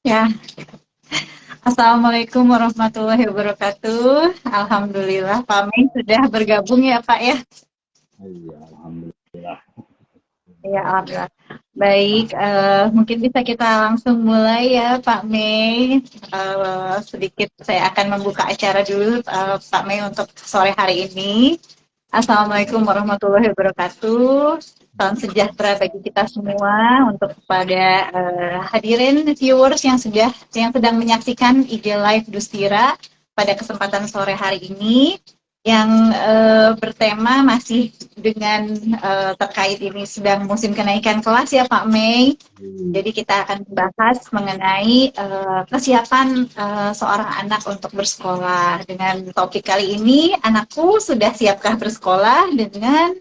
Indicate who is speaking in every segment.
Speaker 1: Ya, Assalamualaikum warahmatullahi wabarakatuh. Alhamdulillah, Pak Mei sudah bergabung ya, Pak ya.
Speaker 2: Iya, alhamdulillah.
Speaker 1: Ya, alhamdulillah. Baik, mungkin bisa kita langsung mulai ya, Pak Mei. Sedikit saya akan membuka acara dulu, Pak Mei, untuk sore hari ini. Assalamualaikum warahmatullahi wabarakatuh. Salam sejahtera bagi kita semua untuk kepada hadirin viewers yang sedang menyaksikan IG Live Dustira pada kesempatan sore hari ini yang bertema masih dengan terkait ini sedang musim kenaikan kelas ya Pak Mei. Jadi kita akan membahas mengenai kesiapan seorang anak untuk bersekolah. Dengan topik kali ini, anakku sudah siapkah bersekolah? Dengan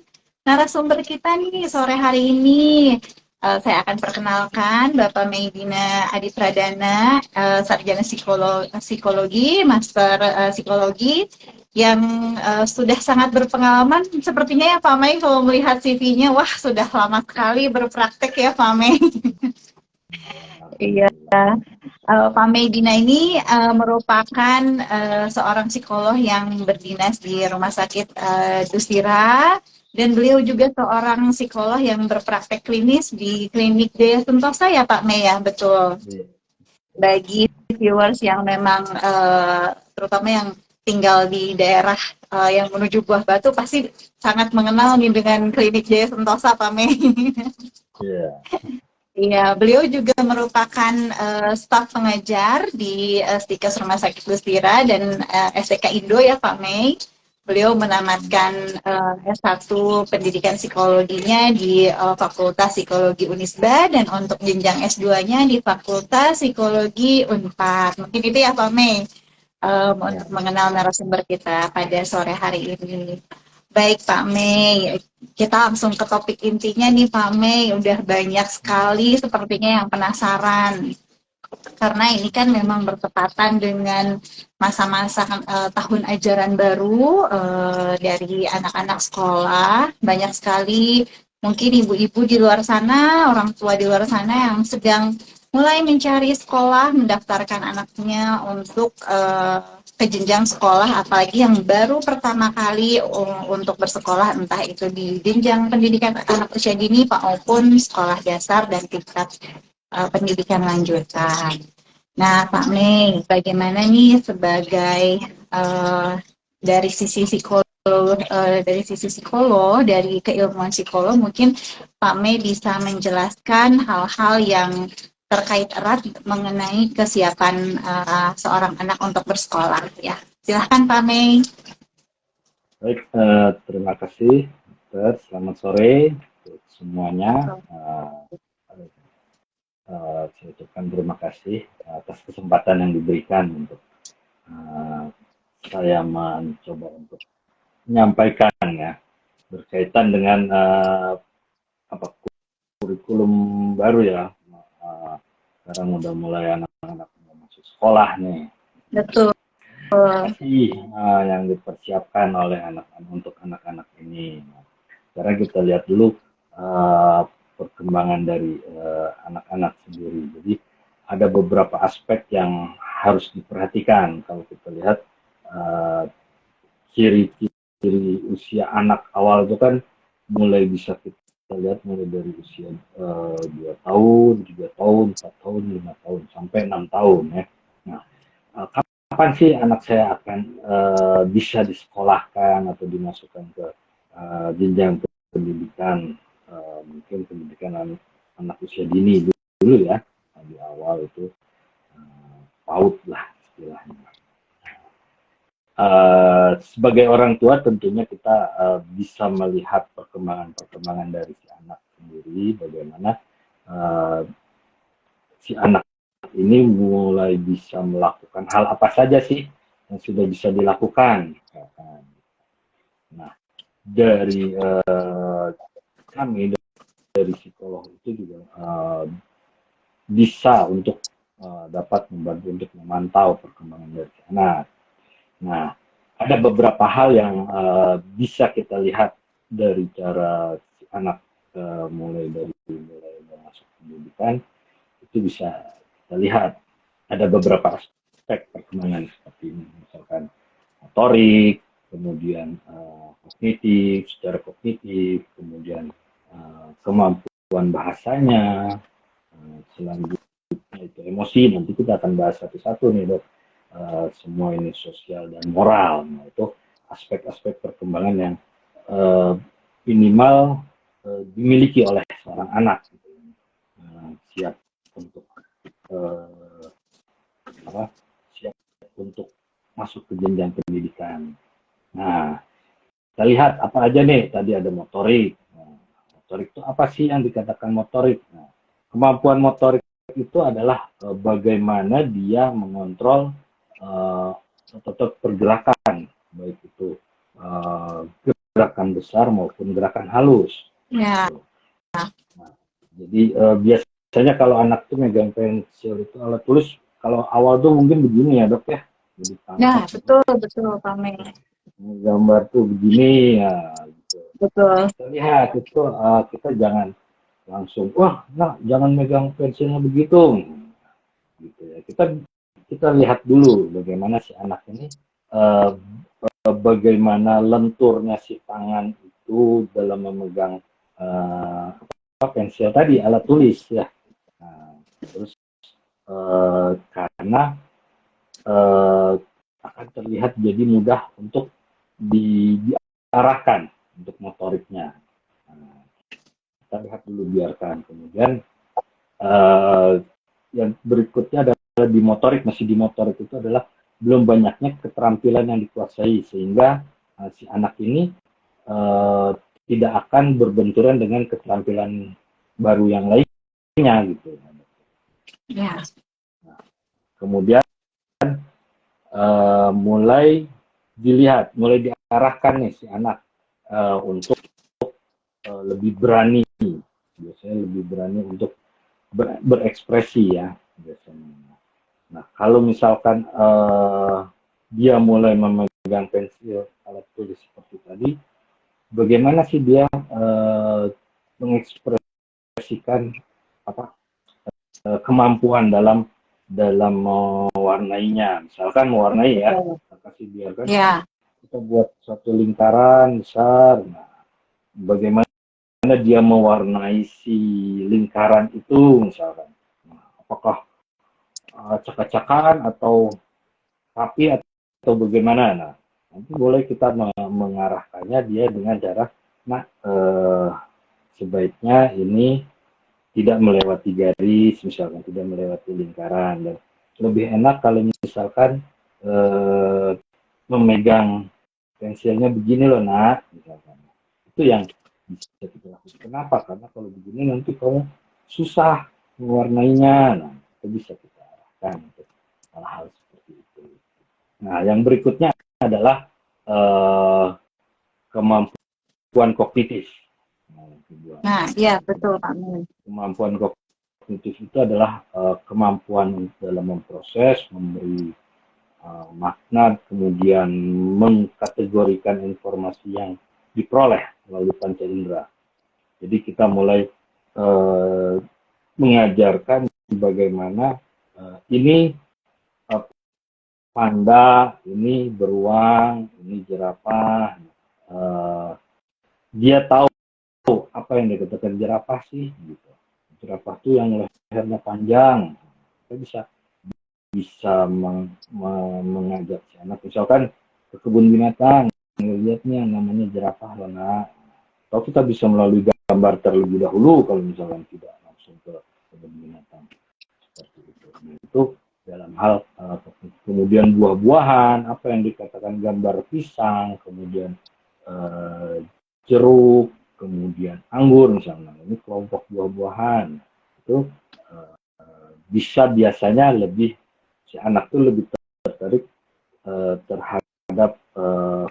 Speaker 1: narasumber kita nih sore hari ini. Saya akan perkenalkan Bapak Meidina Adi Pradana, sarjana psikologi, master psikologi, yang sudah sangat berpengalaman sepertinya ya Pak Mei. Kalau melihat CV-nya, wah sudah lama sekali berpraktek ya Pak Mei. Iya, Pak Meidina ini merupakan seorang psikolog yang berdinas di Rumah Sakit Dustira, dan beliau juga seorang psikolog yang berpraktek klinis di Klinik Jaya Sentosa ya Pak Mei ya, betul.
Speaker 2: Iya.
Speaker 1: Bagi viewers yang memang terutama yang tinggal di daerah yang menuju Buah Batu pasti sangat mengenal nih dengan Klinik Jaya Sentosa Pak Mei.
Speaker 2: Iya.
Speaker 1: Iya, beliau juga merupakan staf pengajar di Stikes Rumah Sakit Dustira dan STK Indo ya Pak Mei. Beliau menamatkan S1 pendidikan psikologinya di Fakultas Psikologi Unisba dan untuk jenjang S2-nya di Fakultas Psikologi Unpad. Mungkin itu ya Pak Mei untuk mengenal narasumber kita pada sore hari ini. Baik Pak Mei, kita langsung ke topik intinya nih Pak Mei. Udah banyak sekali sepertinya yang penasaran. Karena ini kan memang bertepatan dengan masa-masa tahun ajaran baru dari anak-anak sekolah. Banyak sekali mungkin ibu-ibu di luar sana, orang tua di luar sana yang sedang mulai mencari sekolah, mendaftarkan anaknya untuk ke jenjang sekolah, apalagi yang baru pertama kali untuk bersekolah, entah itu di jenjang pendidikan anak usia dini maupun sekolah dasar dan tingkat pendidikan lanjutan. Nah, Pak Mei, bagaimana nih sebagai dari sisi psikolog, dari keilmuan psikolog, mungkin Pak Mei bisa menjelaskan hal-hal yang terkait erat mengenai kesiapan seorang anak untuk bersekolah. Ya, silahkan Pak Mei.
Speaker 2: Baik, terima kasih, Dokter. Selamat sore untuk semuanya. Saya ucapkan terima kasih atas kesempatan yang diberikan untuk saya mencoba untuk menyampaikan ya berkaitan dengan apa kurikulum baru ya. Sekarang udah mulai anak-anak masuk sekolah nih.
Speaker 1: Betul.
Speaker 2: Apa sih yang dipersiapkan oleh anak-anak untuk anak-anak ini? Sekarang kita lihat dulu perkembangan dari anak-anak sendiri. Jadi ada beberapa aspek yang harus diperhatikan kalau kita lihat ciri-ciri usia anak awal itu kan mulai bisa kita lihat mulai dari usia 2 tahun, 3 tahun, 4 tahun, 5 tahun, sampai 6 tahun ya. Nah, kapan sih anak saya akan bisa disekolahkan atau dimasukkan ke jenjang pendidikan, mungkin pendidikan anak usia dini dulu ya, di awal itu PAUD lah istilahnya. Sebagai orang tua tentunya kita bisa melihat perkembangan dari si anak sendiri, bagaimana si anak ini mulai bisa melakukan hal apa saja sih yang sudah bisa dilakukan. Nah, dari kami dari psikolog itu juga bisa untuk dapat membantu untuk memantau perkembangan dari anak. Nah, ada beberapa hal yang bisa kita lihat dari cara si anak mulai pendidikan, itu bisa kita lihat ada beberapa aspek perkembangan seperti ini, misalkan motorik, kemudian kognitif, secara kognitif, kemudian kemampuan bahasanya, selanjutnya itu emosi. Nanti kita akan bahas satu-satu nih dok. Semua ini sosial dan moral. Nah, itu aspek-aspek perkembangan yang minimal dimiliki oleh seorang anak. Gitu. Siap untuk siap untuk masuk ke jenjang pendidikan. Nah, kita lihat apa aja nih. Tadi ada motorik. Nah, motorik itu apa sih yang dikatakan motorik? Nah, kemampuan motorik itu adalah bagaimana dia mengontrol otot pergerakan, baik itu gerakan besar maupun gerakan halus.
Speaker 1: Ya.
Speaker 2: Nah, jadi biasanya kalau anak tuh megang pensil itu alat tulis, kalau awal tuh mungkin begini ya dok ya. Jadi
Speaker 1: Nah, betul Pak Mei.
Speaker 2: Gambar tuh begini ya. Gitu.
Speaker 1: Betul.
Speaker 2: Kita lihat itu kita jangan langsung jangan megang pensilnya begitu. Gitu ya. Kita lihat dulu bagaimana si anak ini bagaimana lenturnya si tangan itu dalam memegang pensil tadi, alat tulis ya. Nah, terus karena akan terlihat jadi mudah untuk diarahkan untuk motoriknya. Nah, kita lihat dulu, biarkan. Kemudian yang berikutnya adalah di motorik. Masih di motorik itu adalah belum banyaknya keterampilan yang dikuasai, sehingga si anak ini tidak akan berbenturan dengan keterampilan baru yang lainnya gitu.
Speaker 1: Ya.
Speaker 2: Nah, kemudian mulai diarahkan nih si anak untuk lebih berani, biasanya lebih berani untuk berekspresi ya biasanya. Nah, kalau misalkan dia mulai memegang pensil, alat tulis seperti tadi, bagaimana sih dia mengekspresikan kemampuan dalam mewarnainya. Misalkan mewarnai ya, kita kasih biarkan kita buat satu lingkaran besar. Nah, bagaimana dia mewarnai si lingkaran itu misalkan. Nah, apakah acak-acakan atau rapi atau bagaimana? Nah, nanti boleh kita mengarahkannya dia dengan cara, sebaiknya ini tidak melewati garis, misalkan tidak melewati lingkaran, dan lebih enak kalau misalkan memegang pensilnya begini loh nak, misalkan. Itu yang bisa kita lakukan. Kenapa? Karena kalau begini nanti kamu susah mewarnainya. Nah, itu bisa kita arahkan untuk hal-hal seperti itu. Nah, yang berikutnya adalah kemampuan kognitif.
Speaker 1: Nah, iya betul Pak.
Speaker 2: Kemampuan kognitif itu adalah kemampuan dalam memproses, memberi makna, kemudian mengkategorikan informasi yang diperoleh melalui panca indera. Jadi kita mulai mengajarkan bagaimana ini panda, ini beruang, ini jerapah. Dia tahu apa yang dikatakan jerapah sih, gitu. Jerapah itu yang lehernya panjang. Kita bisa mengajak si anak, misalkan ke kebun binatang, melihatnya namanya jerapah lana. Atau kita bisa melalui gambar terlebih dahulu kalau misalkan tidak langsung ke kebun binatang seperti itu. Nah, itu dalam hal kemudian buah-buahan, apa yang dikatakan gambar pisang, kemudian jeruk, kemudian anggur misalnya. Ini kelompok buah-buahan itu bisa biasanya lebih si anak tuh lebih tertarik terhadap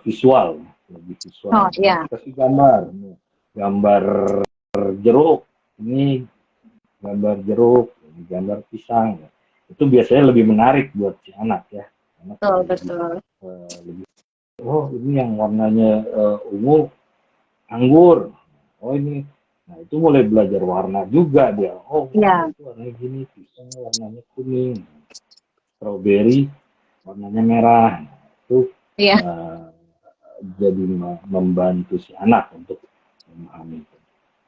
Speaker 2: visual, lebih visual.
Speaker 1: Oh, iya.
Speaker 2: Kasih gambar jeruk, ini gambar jeruk, ini gambar pisang. Itu biasanya lebih menarik buat si anak ya.
Speaker 1: Betul.
Speaker 2: Lebih, ini yang warnanya ungu, anggur. Oh, ini Nah, itu mulai belajar warna juga dia. Oh,
Speaker 1: Ya,
Speaker 2: itu warnanya gini, pisang warnanya kuning, strawberry warnanya merah. Nah, itu
Speaker 1: iya,
Speaker 2: uh, jadi membantu si anak untuk memahami.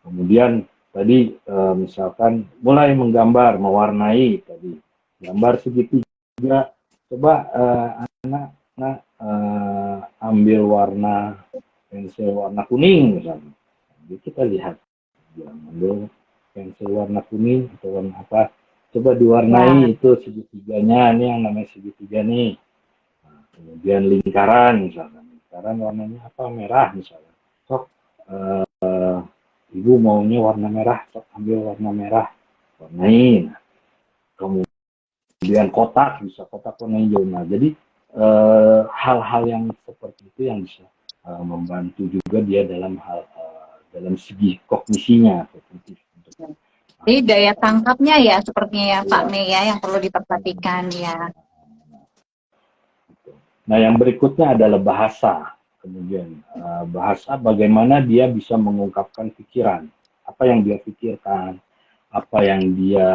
Speaker 2: Kemudian tadi misalkan mulai menggambar, mewarnai tadi gambar segitiga. Coba anak ambil warna pensil warna kuning misalnya. Jadi kita lihat dia ambil pensil warna kuning atau warna apa. Coba
Speaker 1: ya,
Speaker 2: diwarnai itu segitiganya, ini yang namanya segitiga nih. Nah, kemudian lingkaran misalkan, lingkaran warnanya apa? Merah misalnya. Sok ibu maunya warna merah, sok ambil warna merah, warnain. Kemudian kotak, bisa kotak warna hijau. Nah, jadi hal-hal yang seperti itu yang bisa membantu juga dia dalam hal dalam segi kognisinya, kognitif.
Speaker 1: jadi daya tangkapnya ya sepertinya ya Pak
Speaker 2: Ya.
Speaker 1: Mei ya yang perlu diperhatikan ya.
Speaker 2: Nah, yang berikutnya adalah bahasa. Kemudian bahasa bagaimana dia bisa mengungkapkan pikiran, apa yang dia pikirkan, apa yang dia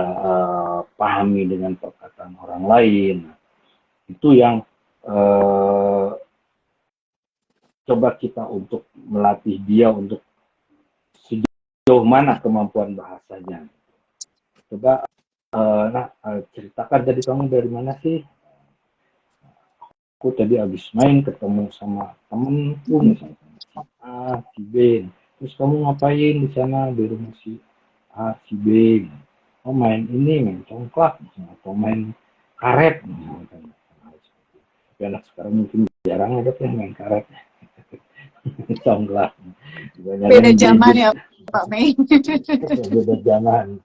Speaker 2: pahami dengan perkataan orang lain. Itu yang coba kita untuk melatih dia untuk sejauh mana kemampuan bahasanya. Coba ceritakan tadi kamu dari mana sih? Aku tadi habis main ketemu sama temenku misalnya si A, si B. Terus kamu ngapain di sana di rumah si A, si B? Oh main ini, main congklak misalnya, atau main karet misalnya. Tapi anak sekarang mungkin jarang ada yang main karet, congklak. Kebanyakan
Speaker 1: Beda zaman
Speaker 2: gadget,
Speaker 1: ya Pak Mei.
Speaker 2: beda zaman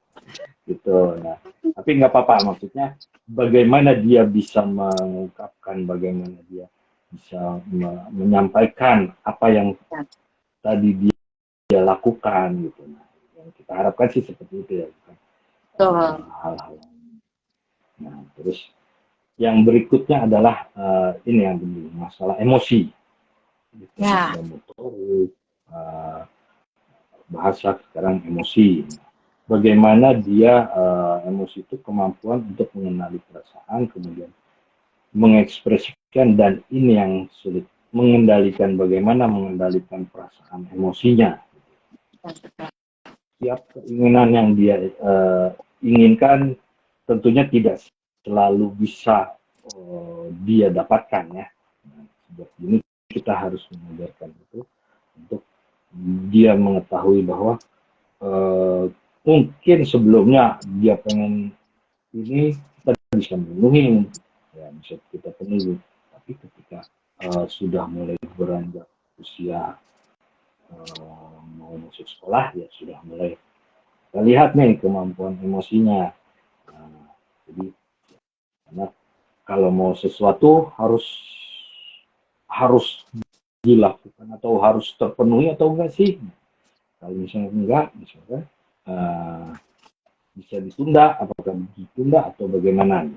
Speaker 2: gitu. Nah, tapi nggak apa-apa, maksudnya bagaimana dia bisa mengungkapkan, bagaimana dia bisa menyampaikan apa yang tadi dia lakukan gitu. Nah, yang kita harapkan sih seperti itu ya, bukan
Speaker 1: Betul.
Speaker 2: hal-hal. Nah, terus yang berikutnya adalah ini yang penting, masalah emosi. Tadi
Speaker 1: Ya,
Speaker 2: sudah motorik, bahasa, sekarang emosi. Bagaimana dia emosi itu kemampuan untuk mengenali perasaan, kemudian mengekspresikan, dan ini yang sulit, mengendalikan, bagaimana mengendalikan perasaan emosinya. Setiap keinginan yang dia inginkan tentunya tidak selalu bisa dia dapatkan ya. Nah, seperti ini kita harus mengajarkan itu untuk dia mengetahui bahwa mungkin sebelumnya dia pengen ini, kita bisa memenuhi, ya bisa kita penuhi, tapi ketika sudah mulai beranjak usia mau masuk sekolah, ya sudah mulai kita lihat nih kemampuan emosinya. Jadi karena kalau mau sesuatu harus dilakukan atau harus terpenuhi atau enggak sih? Kalau misalnya enggak, misalnya bisa ditunda, apakah ditunda atau bagaimana?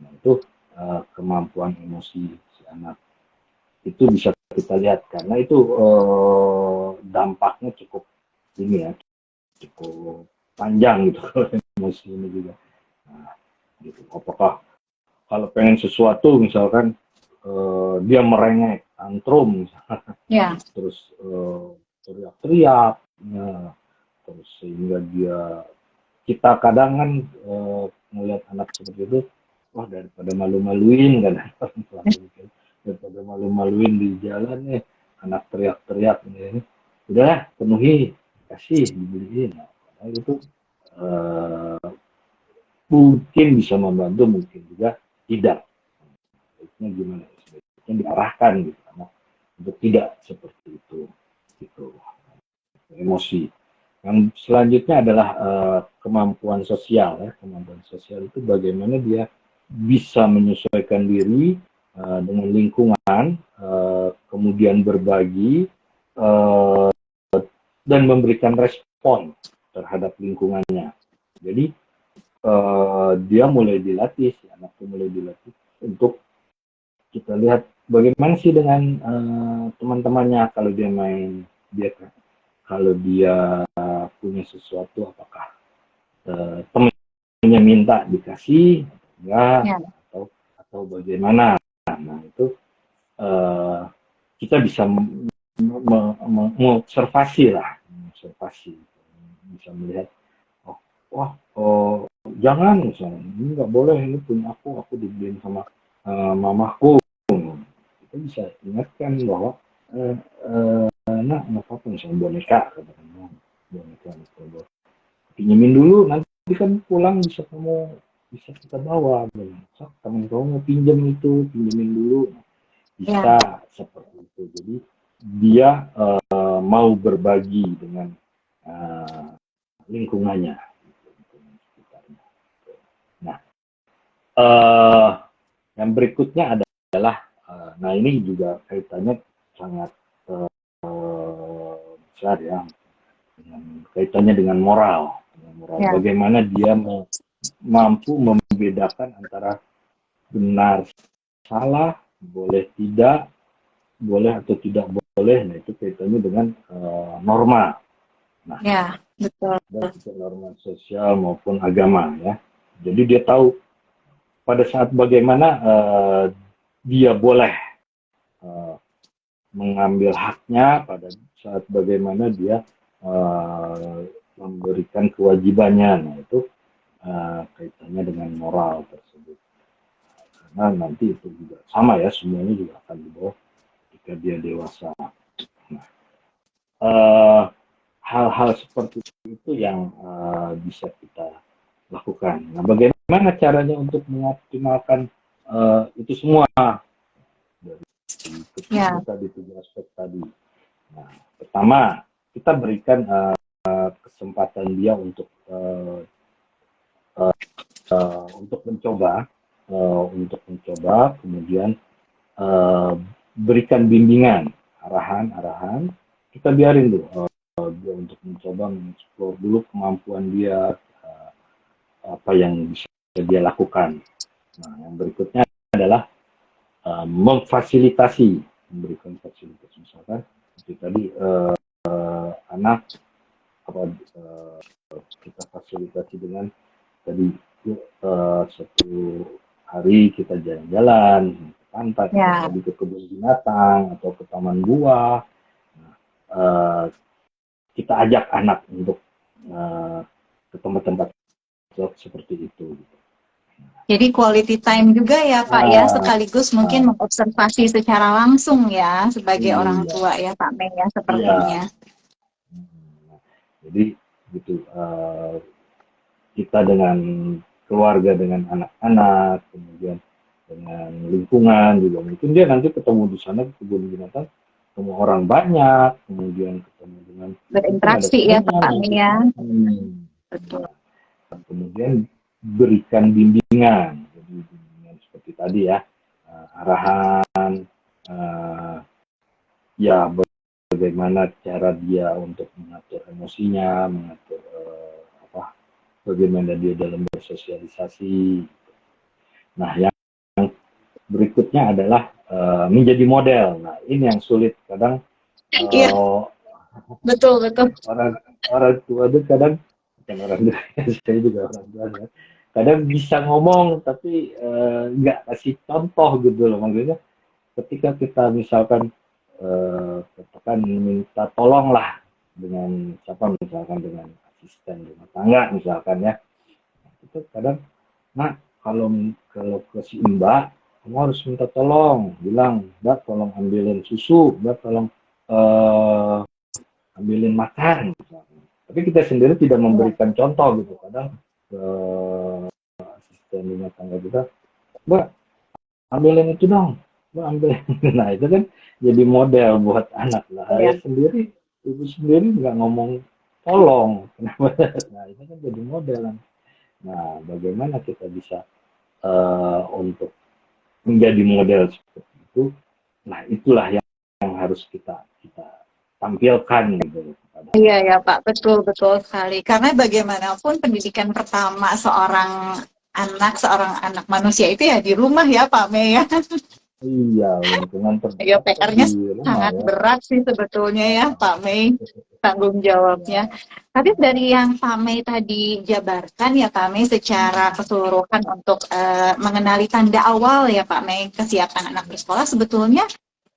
Speaker 2: Nah, itu kemampuan emosi si anak itu bisa kita lihat, karena itu dampaknya cukup ini ya, cukup panjang gitu kalau emosi ini juga. Nah, gitu. Apakah kalau pengen sesuatu misalkan dia merengek, tantrum,
Speaker 1: ya,
Speaker 2: terus teriak-teriak, nah, terus sehingga kita kadang kan melihat anak seperti itu, wah daripada malu-maluin kan, daripada malu-maluin di jalan nih, anak teriak-teriak ini, udah penuhi, kasih, dibeliin. Nah, itu eh, mungkin bisa membantu, mungkin juga tidak. Sebaiknya gimana? Sebaiknya diarahkan gitu, anak untuk tidak seperti itu, gitu. Emosi. Yang selanjutnya adalah kemampuan sosial ya. Kemampuan sosial itu bagaimana dia bisa menyesuaikan diri dengan lingkungan, kemudian berbagi dan memberikan respon terhadap lingkungannya. Jadi dia mulai dilatih, si anak itu mulai dilatih untuk kita lihat bagaimana sih dengan teman-temannya, kalau dia main, dia kalau dia punya sesuatu, apakah temannya minta dikasih, enggak,
Speaker 1: Ya.
Speaker 2: atau bagaimana. Nah itu kita bisa mengobservasi lah, bisa melihat, jangan misalnya, ini nggak boleh, ini punya aku dibeliin sama mamaku. Kita bisa ingatkan bahwa nak nggak apa-apa, misalnya boneka, katakan boneka itu pinjemin dulu, nanti kan pulang bisa kita bawa. Teman kamu mau pinjemin dulu, bisa seperti itu. Jadi dia mau berbagi dengan lingkungannya. Nah, yang berikutnya adalah, nah ini juga kaitannya sangat besar ya, kaitannya dengan moral. Ya. Bagaimana dia mampu membedakan antara benar, salah, boleh tidak, boleh atau tidak boleh. Nah itu kaitannya dengan norma. Nah,
Speaker 1: ya, betul.
Speaker 2: Baik norma sosial maupun agama ya. Jadi dia tahu pada saat bagaimana dia boleh mengambil haknya, pada saat bagaimana dia memberikan kewajibannya. Nah itu kaitannya dengan moral tersebut. Karena nanti itu juga sama ya, semuanya juga akan dibawa ketika dia dewasa. Nah, hal-hal seperti itu yang bisa kita lakukan. Nah, bagaimana caranya untuk mengoptimalkan itu semua dari tadi 7 aspek tadi. Nah, pertama kita berikan kesempatan dia untuk mencoba, kemudian berikan bimbingan, arahan. Kita biarin dulu dia untuk mencoba mengeksplor dulu kemampuan dia, apa yang bisa dia lakukan. Nah, yang berikutnya adalah memberikan fasilitas. Misalkan seperti tadi anak kita fasilitasi dengan tadi satu hari kita jalan-jalan ke pantai, tadi ke kebun binatang atau ke taman buah. Nah, kita ajak anak untuk ke tempat-tempat seperti itu.
Speaker 1: Jadi quality time juga ya Pak ya, sekaligus mungkin mengobservasi secara langsung ya sebagai orang tua ya Pak Mei ya sepertinya.
Speaker 2: Jadi gitu, kita dengan keluarga, dengan anak-anak, kemudian dengan lingkungan juga, mungkin dia nanti ketemu di sana di kebun binatang, ketemu orang banyak, kemudian ketemu dengan
Speaker 1: berinteraksi ya Pak Mei ya.
Speaker 2: Betul. Kemudian berikan bimbingan, jadi bimbingan seperti tadi ya, arahan, ya bagaimana cara dia untuk mengatur emosinya, mengatur bagaimana dia dalam bersosialisasi. Nah, yang berikutnya adalah menjadi model. Nah, ini yang sulit kadang.
Speaker 1: Betul.
Speaker 2: Orang tua itu kadang, bukan orang tua, saya juga orang tua ya. Kadang bisa ngomong tapi nggak kasih contoh gitu loh. Maksudnya ketika kita misalkan katakan minta tolong lah dengan siapa, misalkan dengan asisten rumah tangga misalkan ya, itu kadang, nah kalau ke si Mbak, kamu harus minta tolong, bilang Mbak tolong ambilin susu, Mbak tolong ambilin makan misalkan. Tapi kita sendiri tidak memberikan contoh gitu. Kadang ke asisten rumah tangga kita, Mbak ambilin itu dong, Mbak ambilin. Nah itu kan jadi model buat anak lah. Ayah sendiri, ibu sendiri nggak ngomong tolong, kenapa? Nah itu kan jadi model. Nah bagaimana kita bisa untuk menjadi model seperti itu? Nah itulah yang harus kita tampilkan gitu.
Speaker 1: Iya ya Pak, betul sekali. Karena bagaimanapun pendidikan pertama seorang anak manusia itu ya di rumah ya Pak Mei ya.
Speaker 2: Iya, lingkungan terdekat.
Speaker 1: Ya PR-nya sangat berat sih sebetulnya ya Pak Mei, tanggung jawabnya. Tapi dari yang Pak Mei tadi jabarkan ya Pak Mei secara keseluruhan untuk mengenali tanda awal ya Pak Mei kesiapan anak bersekolah, sebetulnya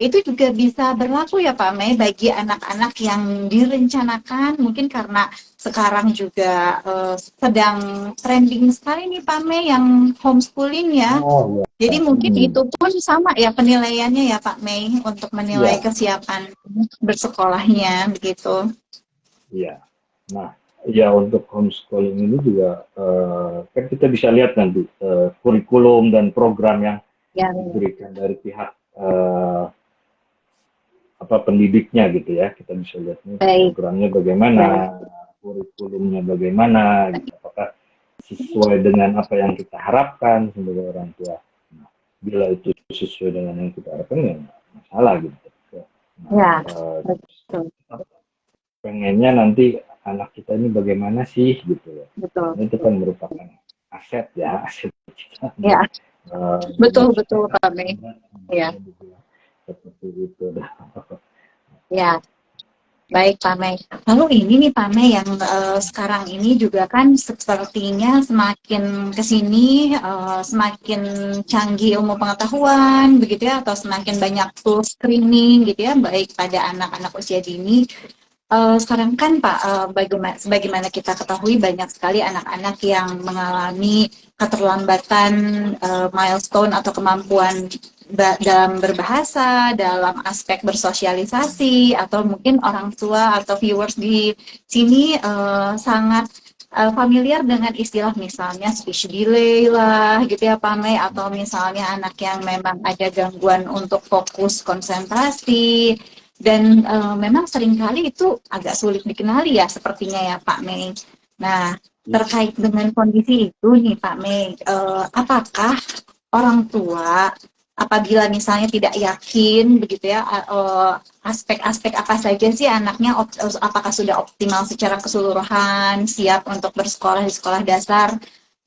Speaker 1: itu juga bisa berlaku ya Pak Mei bagi anak-anak yang direncanakan, mungkin karena sekarang juga sedang trending sekali nih Pak Mei yang homeschooling ya.
Speaker 2: Oh ya.
Speaker 1: Jadi mungkin itu pun sama ya penilaiannya ya Pak Mei untuk menilai
Speaker 2: Iya,
Speaker 1: kesiapan bersekolahnya begitu.
Speaker 2: iya. Nah, ya untuk homeschooling ini juga kan kita bisa lihat nanti kurikulum dan program yang
Speaker 1: Ya,
Speaker 2: diberikan dari pihak apa pendidiknya gitu ya. Kita bisa lihat nih
Speaker 1: baik,
Speaker 2: programnya
Speaker 1: baik.
Speaker 2: bagaimana, kurikulumnya bagaimana, gitu. Apakah sesuai dengan apa yang kita harapkan sebagai orang tua. Nah, bila itu sesuai dengan yang kita harapkan ya nggak masalah gitu. Nah,
Speaker 1: Ya, betul,
Speaker 2: pengennya nanti anak kita ini bagaimana sih gitu ya.
Speaker 1: betul.
Speaker 2: Karena itu kan merupakan aset ya, aset kita
Speaker 1: Ya,
Speaker 2: untuk
Speaker 1: betul, betul,
Speaker 2: menyesuaikan
Speaker 1: Pak Mei. Ya,
Speaker 2: bisa dibilang seperti itu.
Speaker 1: ya, baik, Pak Mei. Lalu ini nih, Pak Mei, yang sekarang ini juga kan sepertinya semakin kesini, semakin canggih ilmu pengetahuan, begitu ya, atau semakin banyak tools screening, gitu ya, baik pada anak-anak usia dini. Sekarang kan Pak, bagaimana kita ketahui banyak sekali anak-anak yang mengalami keterlambatan milestone atau kemampuan dalam berbahasa, dalam aspek bersosialisasi, atau mungkin orang tua atau viewers di sini sangat familiar dengan istilah misalnya speech delay lah gitu ya Pak Mei, atau misalnya anak yang memang ada gangguan untuk fokus konsentrasi dan memang seringkali itu agak sulit dikenali ya sepertinya ya Pak Mei. Nah, terkait dengan kondisi itu nih Pak Mei, apakah orang tua apabila misalnya tidak yakin begitu ya aspek-aspek apa saja sih anaknya apakah sudah optimal secara keseluruhan, siap untuk bersekolah di sekolah dasar,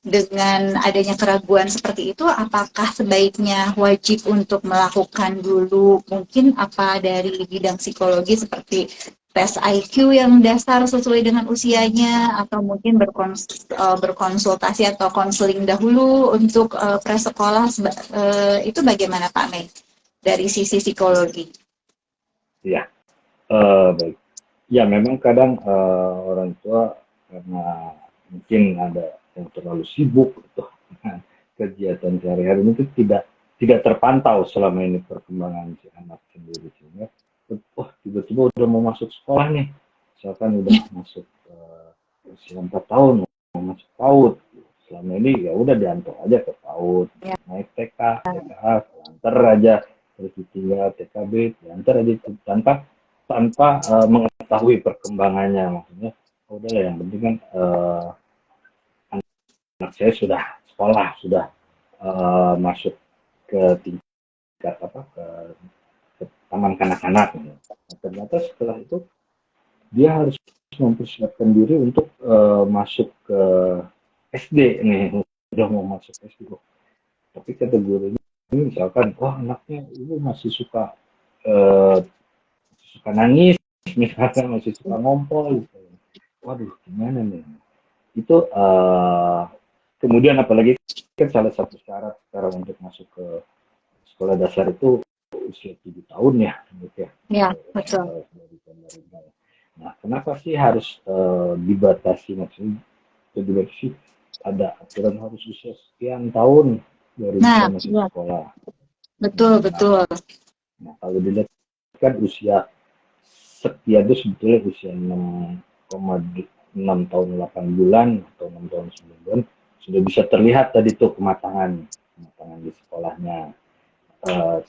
Speaker 1: dengan adanya keraguan seperti itu, apakah sebaiknya wajib untuk melakukan dulu mungkin apa dari bidang psikologi seperti tes IQ yang dasar sesuai dengan usianya, atau mungkin berkonsultasi atau konseling dahulu untuk prasekolah, itu bagaimana Pak Mei dari sisi psikologi?
Speaker 2: Ya, baik. Ya, memang kadang orang tua karena mungkin ada yang terlalu sibuk atau kegiatan sehari-hari itu tidak terpantau selama ini perkembangan si anak sendiri sehingga tiba-tiba udah mau masuk sekolah nih, misalkan udah masuk usia 4 tahun mau masuk PAUD, selama ini ya udah diantar aja ke PAUD,
Speaker 1: Ya,
Speaker 2: naik TK, TKA, antar aja terus tinggal TKB, diantar aja tanpa tanpa mengetahui perkembangannya, maksudnya udahlah yang penting kan anak saya sudah sekolah, sudah masuk ke tingkat apa ke taman kanak-kanak. Nah, ternyata setelah itu dia harus mempersiapkan diri untuk masuk ke SD nih, udah mau masuk SD. Tapi kata guru ini misalkan, wah anaknya itu masih uh, suka nangis, misalkan masih suka ngompol, gitu. Waduh gimana nih? Itu kemudian apalagi kan salah satu syarat sekarang untuk masuk ke sekolah dasar itu usia 7 tahun ya, gitu ya.
Speaker 1: ya, betul.
Speaker 2: Dari pemerintah. Nah, kenapa sih harus dibatasi, maksudnya dibatasi ada aturan harus usia sekian tahun baru bisa
Speaker 1: Nah,
Speaker 2: masuk
Speaker 1: ya,
Speaker 2: sekolah.
Speaker 1: betul,
Speaker 2: Nah,
Speaker 1: betul.
Speaker 2: nah kalau dilihat kan usia sekian itu sebetulnya usia 6 tahun 8 bulan atau 6 tahun 9 bulan sudah bisa terlihat tadi tuh kematangan di sekolahnya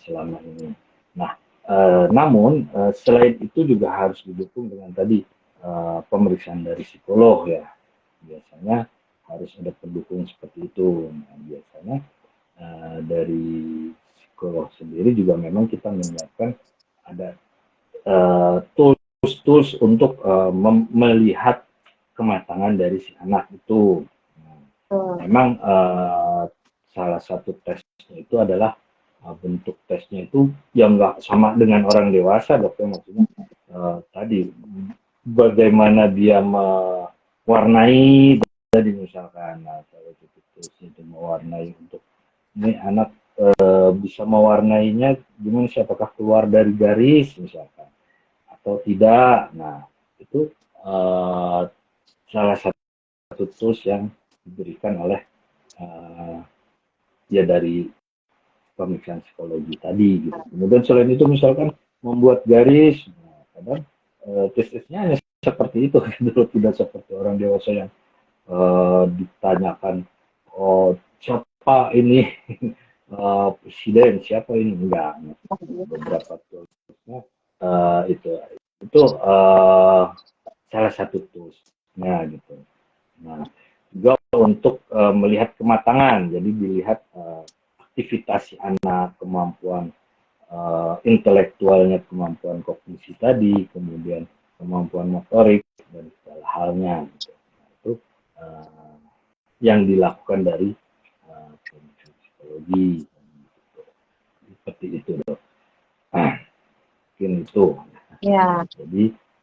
Speaker 2: selama ini. Nah, namun selain itu juga harus didukung dengan tadi pemeriksaan dari psikolog ya. Biasanya harus ada pendukung seperti itu. Nah, biasanya dari psikolog sendiri juga memang kita menyiapkan ada tools untuk melihat kematangan dari si anak itu. Nah, memang salah satu tesnya itu adalah bentuk tesnya itu yang nggak sama dengan orang dewasa, dokter, maksudnya tadi bagaimana dia mewarnai tadi misalkan, nah kalau titik-titiknya itu mewarnai untuk ini anak bisa mewarnainya gimana sih, apakah keluar dari garis misalkan atau tidak. Nah itu uh, salah satu tools yang diberikan oleh uh, ya dari pemeriksaan psikologi tadi gitu. Kemudian selain itu misalkan membuat garis, nah, kadang tes-tesnya hanya seperti itu gitu, tidak seperti orang dewasa yang ditanyakan, oh siapa ini presiden, siapa ini, enggak. Beberapa toolsnya itu salah satu toolsnya gitu. Nah juga untuk melihat kematangan, jadi dilihat aktivitas si anak, kemampuan intelektualnya, kemampuan kognisi tadi, kemudian kemampuan motorik dan segala halnya gitu. Nah, itu uh, yang dilakukan dari psikologi gitu. Seperti itu dok. Nah, mungkin itu.
Speaker 1: Ya.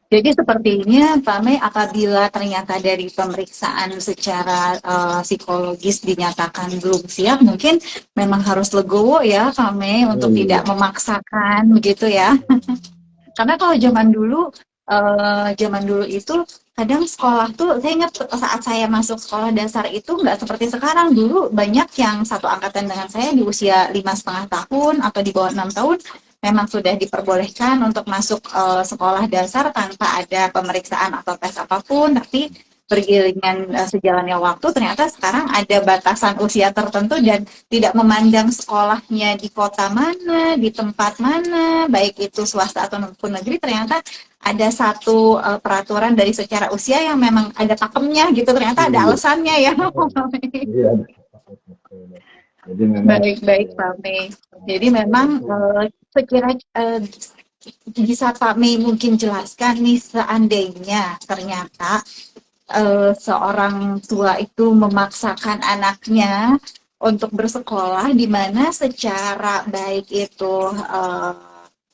Speaker 2: Jadi
Speaker 1: Sepertinya Pak Mei, apabila ternyata dari pemeriksaan secara psikologis dinyatakan belum siap, mungkin memang harus legowo ya Pak Mei untuk tidak
Speaker 2: iya.
Speaker 1: memaksakan begitu ya. Karena kalau zaman dulu itu kadang sekolah tuh, saya ingat saat saya masuk sekolah dasar itu nggak seperti sekarang. Dulu banyak yang satu angkatan dengan saya di usia 5,5 tahun atau di bawah 6 tahun memang sudah diperbolehkan untuk masuk sekolah dasar tanpa ada pemeriksaan atau tes apapun. Tapi beriringan sejalannya waktu, ternyata sekarang ada batasan usia tertentu dan tidak memandang sekolahnya di kota mana, di tempat mana, baik itu swasta ataupun negeri, ternyata ada satu peraturan dari secara usia yang memang ada pakemnya gitu, ternyata ada
Speaker 2: Iya.
Speaker 1: alasannya ya.
Speaker 2: Iya. Jadi memang
Speaker 1: Baik-baik Pak Mei. Jadi
Speaker 2: sekolah
Speaker 1: memang
Speaker 2: itu
Speaker 1: sekira bisa Pak Mei mungkin jelaskan nih, seandainya ternyata seorang tua itu memaksakan anaknya untuk bersekolah, di mana secara baik itu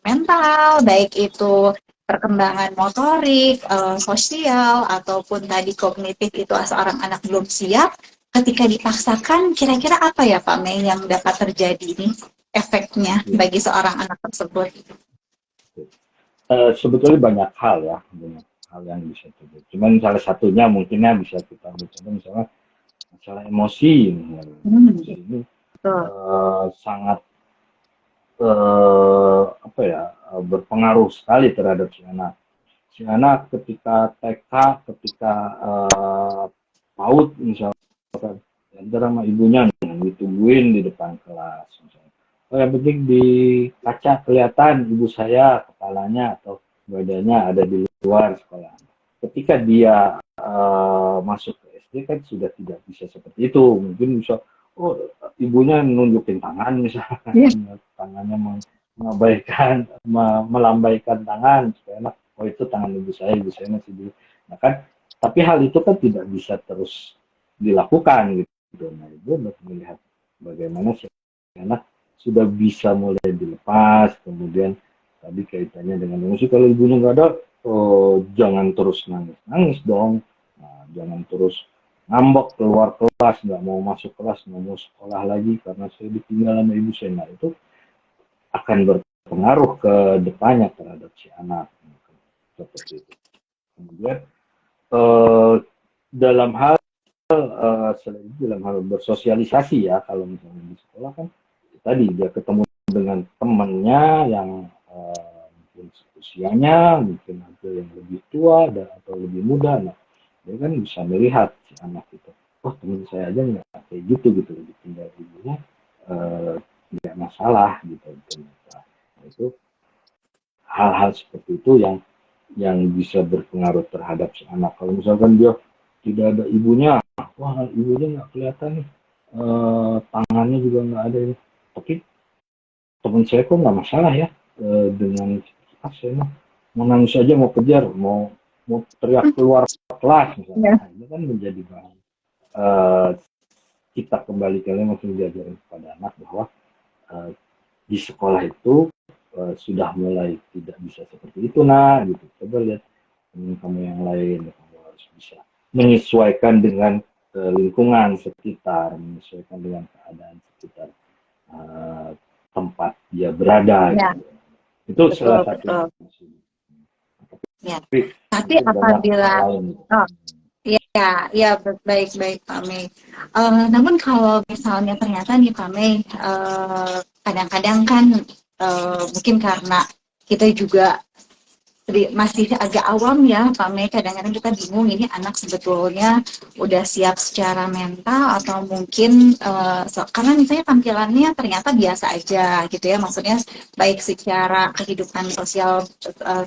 Speaker 1: mental, baik itu perkembangan motorik, sosial, ataupun tadi kognitif itu seorang anak belum siap, ketika dipaksakan, kira-kira apa ya Pak Mei yang dapat terjadi nih efeknya
Speaker 2: ya,
Speaker 1: bagi seorang anak tersebut?
Speaker 2: sebetulnya banyak hal ya, banyak hal yang bisa terjadi. Cuman salah satunya mungkinnya bisa kita bicara misalnya masalah emosi. Emosi ini
Speaker 1: Betul.
Speaker 2: sangat apa ya, berpengaruh sekali terhadap si anak. Si anak ketika TK, ketika PAUD misalkan, antara sama ibunya ditungguin di depan kelas misalnya. Oh, yang penting di kaca kelihatan ibu saya kepalanya atau badannya ada di luar sekolah. Ketika dia masuk ke SD kan sudah tidak bisa seperti itu. Mungkin bisa, oh ibunya nunjukin tangan misalkan,
Speaker 1: Yeah.
Speaker 2: tangannya mengabaikan, melambaikan tangan supaya anak, oh itu tangan ibu saya masih dulu. Nah kan, tapi hal itu kan tidak bisa terus dilakukan gitu. Nah ibu harus melihat bagaimana si anak sudah bisa mulai dilepas, kemudian tadi kaitannya dengan emosi, kalau ibunya nggak ada, oh, jangan terus nangis dong, nah, jangan terus ngambek keluar kelas, nggak mau masuk kelas, nggak mau sekolah lagi karena saya ditinggal sama ibu saya. Nah itu akan berpengaruh ke depannya terhadap si anak seperti itu. Kemudian eh, dalam hal selain itu, dalam hal bersosialisasi ya, kalau misalnya di sekolah kan tadi dia ketemu dengan temannya yang mungkin usianya mungkin ada yang lebih tua atau lebih muda. Nah dia kan bisa melihat si anak itu, oh teman saya aja nggak kayak gitu gitu, ditinggal ibunya nggak masalah gitu. Nah, itu hal-hal seperti itu yang bisa berpengaruh terhadap si anak. Kalau misalkan dia tidak ada ibunya, wah ibunya nggak kelihatan nih, tangannya juga nggak ada ini. Tapi teman saya kok nggak masalah ya, dengan saya mah mau nangis aja, mau kejar, mau teriak keluar kelas misalnya.
Speaker 1: Yeah.
Speaker 2: Nah, ini kan menjadi bahan uh, kita kembali kalian masih diajarin kepada anak bahwa uh, di sekolah itu sudah mulai tidak bisa seperti itu, nah gitu. Coba lihat teman kamu yang lain. Kamu harus bisa menyesuaikan dengan lingkungan sekitar, menyesuaikan dengan keadaan sekitar uh, tempat dia berada.
Speaker 1: Ya,
Speaker 2: Gitu. Itu
Speaker 1: betul,
Speaker 2: salah satu.
Speaker 1: betul. Ya.
Speaker 2: Tapi
Speaker 1: Tapi
Speaker 2: mungkin banyak hal
Speaker 1: apabila,
Speaker 2: lain.
Speaker 1: oh, ya, ya, baik-baik Pak Mei. Namun kalau misalnya ternyata nih Pak Mei, kadang-kadang kan mungkin karena kita juga masih agak awam ya Pak Mei, kadang-kadang kita bingung ini anak sebetulnya udah siap secara mental atau mungkin karena misalnya tampilannya ternyata biasa aja gitu ya, maksudnya baik secara kehidupan sosial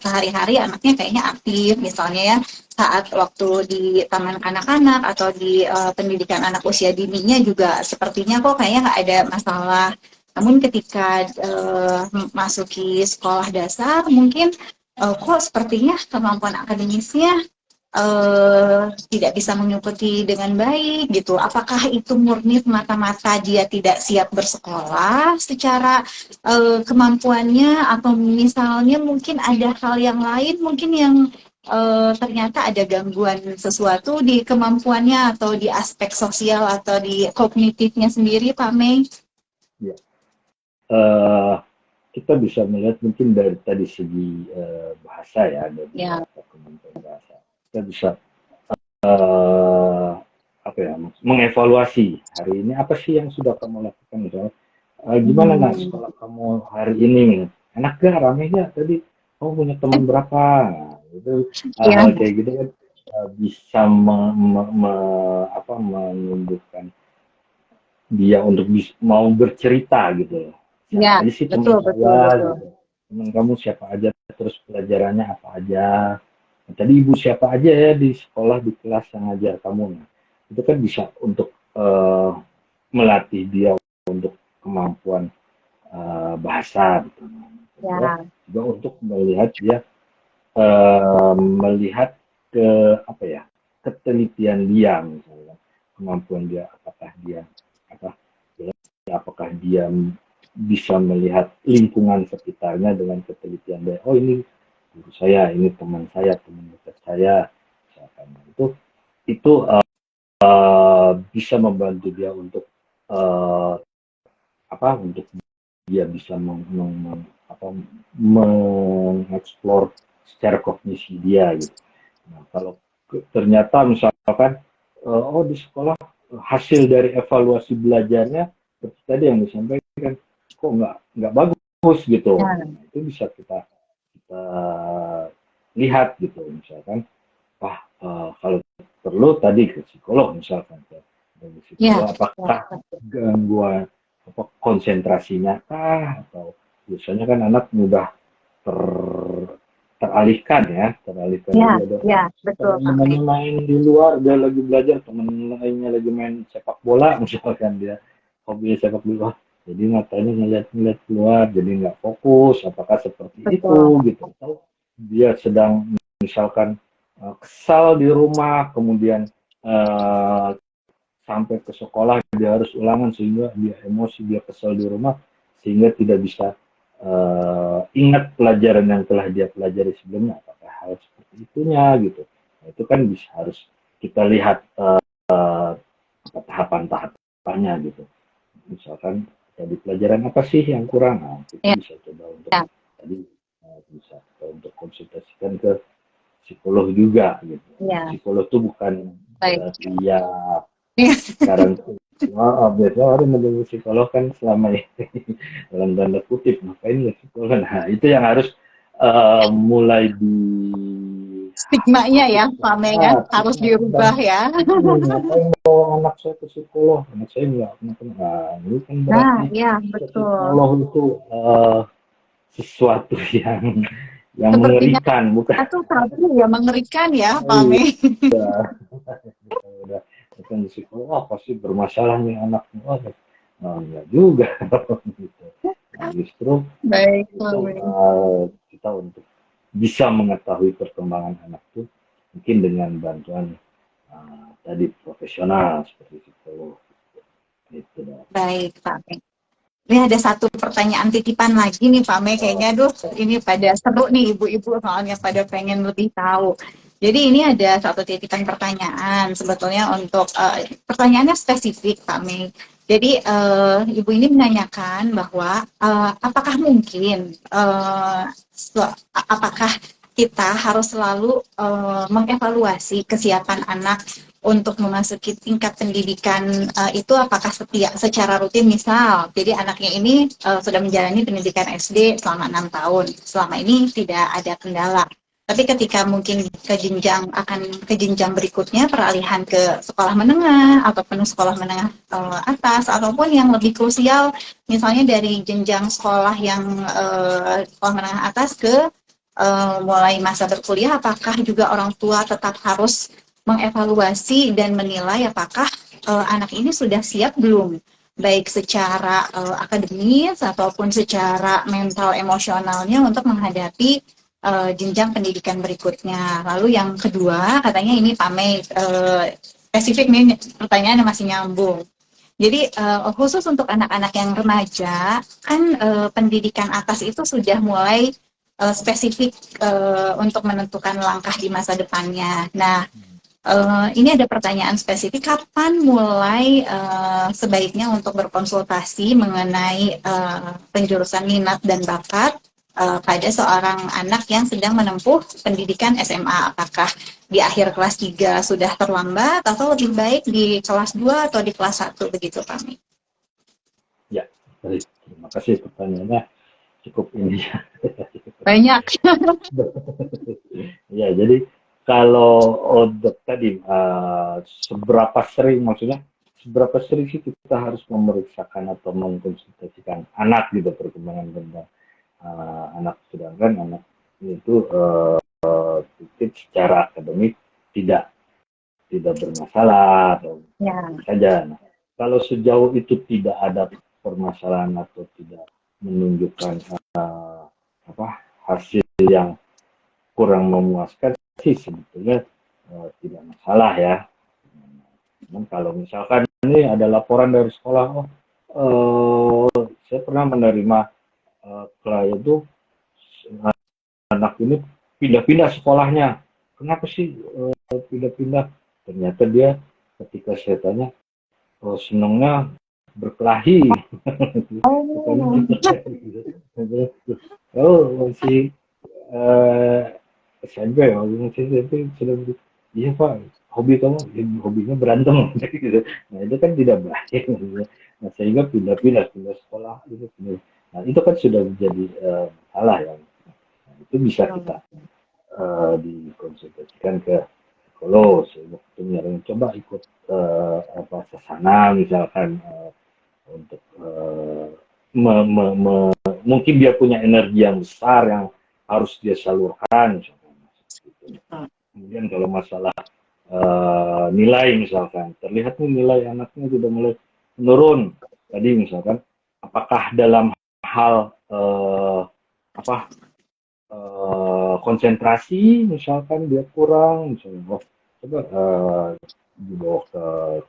Speaker 1: sehari-hari anaknya kayaknya aktif misalnya ya, saat waktu di taman kanak-kanak atau di pendidikan anak usia dininya juga sepertinya kok kayaknya nggak ada masalah. Namun ketika masuki sekolah dasar mungkin kok sepertinya kemampuan akademisnya tidak bisa mengikuti dengan baik gitu. Apakah itu murni mata-mata dia tidak siap bersekolah secara kemampuannya, atau misalnya mungkin ada hal yang lain mungkin yang ternyata ada gangguan sesuatu di kemampuannya atau di aspek sosial atau di kognitifnya sendiri, Pak Mei?
Speaker 2: Ya. Uh, kita bisa melihat mungkin dari tadi segi bahasa ya, dari
Speaker 1: Ya,
Speaker 2: bahasa kemampuan bahasa. Kita bisa uh, apa ya, mengevaluasi hari ini apa sih yang sudah kamu lakukan, misalnya gimana nak sekolah kamu hari ini, enak gak, rame gak tadi, kamu punya teman berapa, nah, itu
Speaker 1: ya,
Speaker 2: hal-hal kayak gitu kan bisa menumbuhkan dia untuk mau bercerita gitu loh. Siapa
Speaker 1: ya,
Speaker 2: aja sih teman
Speaker 1: betul, betul,
Speaker 2: saya
Speaker 1: betul.
Speaker 2: gitu. Teman kamu siapa aja, terus pelajarannya apa aja. Nah, tadi ibu siapa aja ya di sekolah, di kelas yang ngajar kamu. Nah, itu kan bisa untuk melatih dia untuk kemampuan bahasa gitu. Kedua,
Speaker 1: Ya,
Speaker 2: juga untuk melihat dia melihat ke apa ya, ketelitian dia misalnya, kemampuan dia, apakah dia apa ya, apakah dia bisa melihat lingkungan sekitarnya dengan ketelitian dia. Oh ini guru saya, ini teman saya, teman dekat saya, misalkan. Itu bisa membantu dia untuk uh, untuk dia bisa mengeksplor secara kognisi dia gitu. Nah, kalau ternyata misalkan oh di sekolah hasil dari evaluasi belajarnya seperti tadi yang disampaikan kok nggak bagus gitu.
Speaker 1: ya,
Speaker 2: Nah, itu bisa kita lihat gitu, misalkan wah kalau perlu tadi ke psikolog misalkan, ke
Speaker 1: ya,
Speaker 2: psikolog apakah gangguan apa konsentrasinya kah, atau biasanya kan anak mudah ter teralihkan,
Speaker 1: ya,
Speaker 2: jadi ada
Speaker 1: ya, betul Pak
Speaker 2: teman-temannya
Speaker 1: Mei.
Speaker 2: main di luar, dia lagi belajar, teman lainnya lagi main sepak bola misalkan, dia hobi sepak bola, jadi matanya ngeliat-ngeliat keluar, jadi nggak fokus, apakah seperti itu
Speaker 1: Betul.
Speaker 2: gitu, atau dia sedang misalkan kesal di rumah, kemudian sampai ke sekolah dia harus ulangan sehingga dia emosi, dia kesal di rumah sehingga tidak bisa ingat pelajaran yang telah dia pelajari sebelumnya, apakah hal seperti itunya gitu. Nah, itu kan bisa harus kita lihat tahapan-tahapannya gitu. Misalkan tadi pelajaran apa sih yang kurang, nah, kita
Speaker 1: Ya,
Speaker 2: bisa coba untuk
Speaker 1: ya,
Speaker 2: tadi bisa kita untuk konsultasikan ke psikolog juga gitu.
Speaker 1: ya,
Speaker 2: Psikolog itu bukan
Speaker 1: baik.
Speaker 2: berarti ya sekarang biasanya orang menjadi psikolog kan selama ini dalam tanda kutip, ngapain ya psikolog, nah itu yang harus mulai
Speaker 1: Stigmanya ya,
Speaker 2: dihapuskan,
Speaker 1: Pak Mei ya, harus dirubah ya.
Speaker 2: ngapain bawa anak saya ke psikolog, anak saya nggak kenapa, nah ini kan
Speaker 1: Nah,
Speaker 2: berarti
Speaker 1: ya,
Speaker 2: ke
Speaker 1: betul.
Speaker 2: psikolog itu sesuatu yang
Speaker 1: Sepertinya
Speaker 2: mengerikan, bukan.
Speaker 1: itu tabu ya, mengerikan ya, Pak
Speaker 2: Iya,
Speaker 1: Mei.
Speaker 2: kita udah datang di psikolog, oh pasti bermasalah nih anaknya, oh enggak juga gitu. Nah, justru
Speaker 1: Baik, Pak
Speaker 2: itu
Speaker 1: Mei.
Speaker 2: kita untuk bisa mengetahui perkembangan anak itu mungkin dengan bantuan tadi profesional seperti psikolog gitu.
Speaker 1: Baik, Pak Mei. Ini ada satu pertanyaan titipan lagi nih Pak Mei, kayaknya aduh ini pada seru nih ibu-ibu soalnya pada pengen lebih tahu. Jadi ini ada satu titipan pertanyaan sebetulnya untuk pertanyaannya spesifik Pak Mei. Jadi ibu ini menanyakan bahwa apakah mungkin apakah kita harus selalu mengevaluasi kesiapan anak untuk memasuki tingkat pendidikan itu apakah secara rutin, misal jadi anaknya ini sudah menjalani pendidikan SD selama 6 tahun, selama ini tidak ada kendala, tapi ketika mungkin ke jenjang berikutnya, peralihan ke sekolah menengah atau penuh sekolah menengah atas, ataupun yang lebih krusial misalnya dari jenjang sekolah yang sekolah menengah atas ke mulai masa berkuliah, apakah juga orang tua tetap harus mengevaluasi dan menilai apakah anak ini sudah siap belum, baik secara akademis ataupun secara mental emosionalnya untuk menghadapi jenjang pendidikan berikutnya. Lalu yang kedua, katanya ini Pak Mei, spesifik nih pertanyaannya masih nyambung. Jadi khusus untuk anak-anak yang remaja, kan pendidikan atas itu sudah mulai spesifik untuk menentukan langkah di masa depannya. Nah, ini ada pertanyaan spesifik, kapan mulai sebaiknya untuk berkonsultasi mengenai penjurusan minat dan bakat pada seorang anak yang sedang menempuh pendidikan SMA? Apakah di akhir kelas 3 sudah terlambat atau lebih baik di kelas 2 atau di kelas 1 begitu Pak Mi?
Speaker 2: Ya, baik. Terima kasih pertanyaannya cukup ini ya.
Speaker 1: Banyak.
Speaker 2: Ya, jadi kalau untuk tadi seberapa sering, maksudnya seberapa sering sih kita harus memeriksakan atau mengkonsultasikan anak gitu perkembangan tentang anak, sedangkan anak itu secara akademik tidak bermasalah atau saja. Nah, kalau sejauh itu tidak ada permasalahan atau tidak menunjukkan apa hasil yang kurang memuaskan sih sebetulnya tidak masalah ya. Namun kalau misalkan ini ada laporan dari sekolah, saya pernah menerima klien itu anak ini pindah-pindah sekolahnya. Kenapa sih pindah-pindah? Ternyata dia ketika saya tanya, senangnya berkelahi. Oh, masih SMP, masih SMP sudah begitu. Iya Pak, hobi kamu, hobinya berantem. Gitu. Nah itu kan tidak baik. Gitu. Nah sehingga pindah sekolah gitu. Nah itu kan sudah menjadi salah ya. Nah, itu bisa kita dikonsultasikan ke psikolog, penyaring, coba ikut apa sasana misalkan untuk mungkin dia punya energi yang besar yang harus dia salurkan misalkan. Kemudian kalau masalah nilai misalkan, terlihat nih nilai anaknya sudah mulai menurun. Tadi misalkan, apakah dalam hal apa konsentrasi misalkan dia kurang, misalnya coba dibawa ke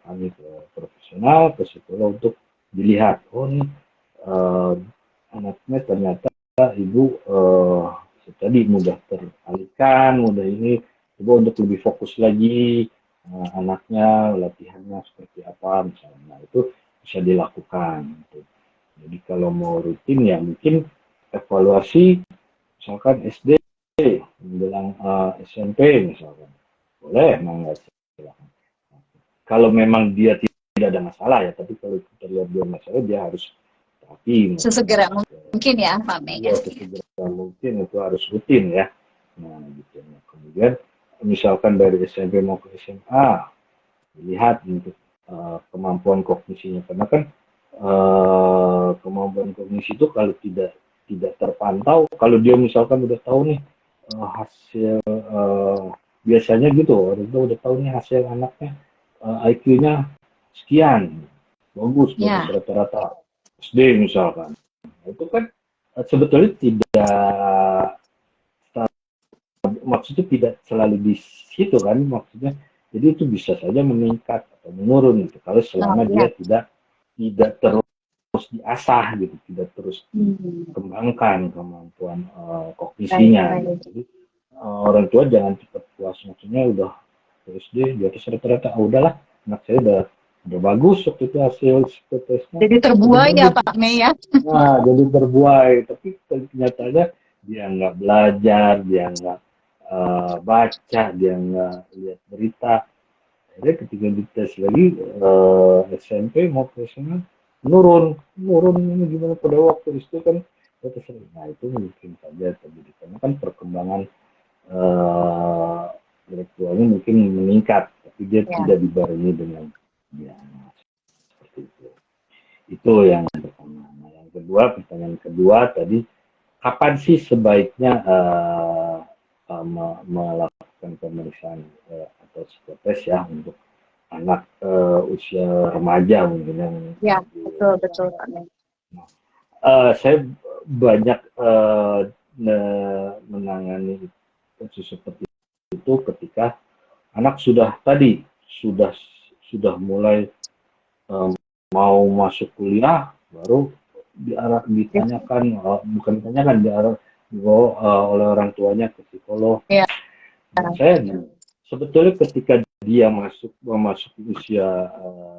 Speaker 2: kami ke profesional, ke psikolog untuk dilihat, oh nih anaknya ternyata ibu tadi mudah teralihkan, mudah ini, coba untuk lebih fokus lagi anaknya latihannya seperti apa misalnya. Nah, itu bisa dilakukan gitu. Jadi kalau mau rutin ya mungkin evaluasi misalkan SD menjelang SMP misalkan, boleh mangga silakan. Kalau memang dia tidak ada masalah ya, tapi kalau kita lihat dia masalah, dia harus terapi.
Speaker 1: Sesegera mungkin ya Pak Mei.
Speaker 2: Ya, sesegera mungkin itu harus rutin ya. Nah, gitu. Nah, kemudian misalkan dari SMP mau ke SMA, lihat untuk kemampuan kognisinya, karena kan kemampuan kognisi itu kalau tidak terpantau, kalau dia misalkan udah tahu nih hasil biasanya gitu, orang tua udah tahu nih hasil anaknya IQ-nya sekian, bagus rata-rata SD misalkan, nah, itu kan sebetulnya tidak, maksudnya tidak selalu di situ kan, maksudnya jadi itu bisa saja meningkat atau menurun gitu kalau selama dia tidak terus diasah gitu, tidak terus
Speaker 1: Hmm.
Speaker 2: dikembangkan kemampuan kognisinya.
Speaker 1: Baik, baik.
Speaker 2: Jadi orang tua jangan cepat puas, maksudnya udah SD di atas rata-rata, udahlah anak saya udah bagus waktu itu hasil psikotesnya,
Speaker 1: Jadi
Speaker 2: udah
Speaker 1: terbuai ya
Speaker 2: bagus.
Speaker 1: Pak Mei ya.
Speaker 2: Nah, jadi terbuai, tapi kenyataannya dia nggak belajar, dia nggak baca, dia nggak lihat berita. Akhirnya ketika dites lagi SMP mau ke SMA menurun ini gimana pada waktu itu kan kita sering. Nah itu mungkin saja terjadi karena kan perkembangan eh, intelektualnya mungkin meningkat, tapi dia
Speaker 1: Ya.
Speaker 2: tidak dibarengi dengan ya seperti itu. Itu yang pertama. Nah, yang kedua, pertanyaan kedua tadi, kapan sih sebaiknya melakukan pemeriksaan atau psikotes ya untuk anak usia remaja mungkin yang
Speaker 1: Ya, betul
Speaker 2: menuju
Speaker 1: betul
Speaker 2: SMA.
Speaker 1: Pak Mei.
Speaker 2: Nah, saya banyak menangani kasus seperti itu ketika anak sudah tadi sudah mulai eh, mau masuk kuliah baru ditanyakan bukan ditanyakan dibawa oleh orang tuanya ke psikolog.
Speaker 1: Ya.
Speaker 2: Dan saya sebetulnya ketika dia memasuki usia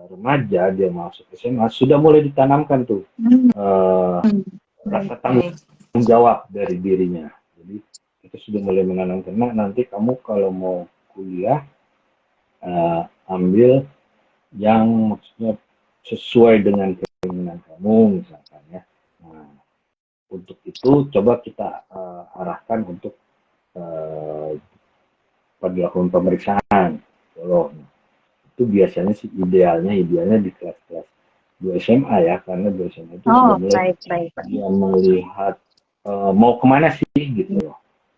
Speaker 2: remaja, dia masuk SMA, sudah mulai ditanamkan tuh
Speaker 1: Hmm.
Speaker 2: rasa
Speaker 1: Baik,
Speaker 2: tanggung
Speaker 1: baik.
Speaker 2: jawab dari dirinya. Jadi kita sudah mulai menanamkan, nah nanti kamu kalau mau kuliah ambil yang maksudnya sesuai dengan keinginan kamu misalkan ya. Nah, untuk itu coba kita arahkan untuk dilakukan pemeriksaan psikolog. Itu biasanya sih idealnya di kelas-kelas 2 SMA ya, karena 2 SMA itu sudah
Speaker 1: Oh,
Speaker 2: mulai
Speaker 1: baik, baik.
Speaker 2: dia melihat mau kemana sih gitu loh.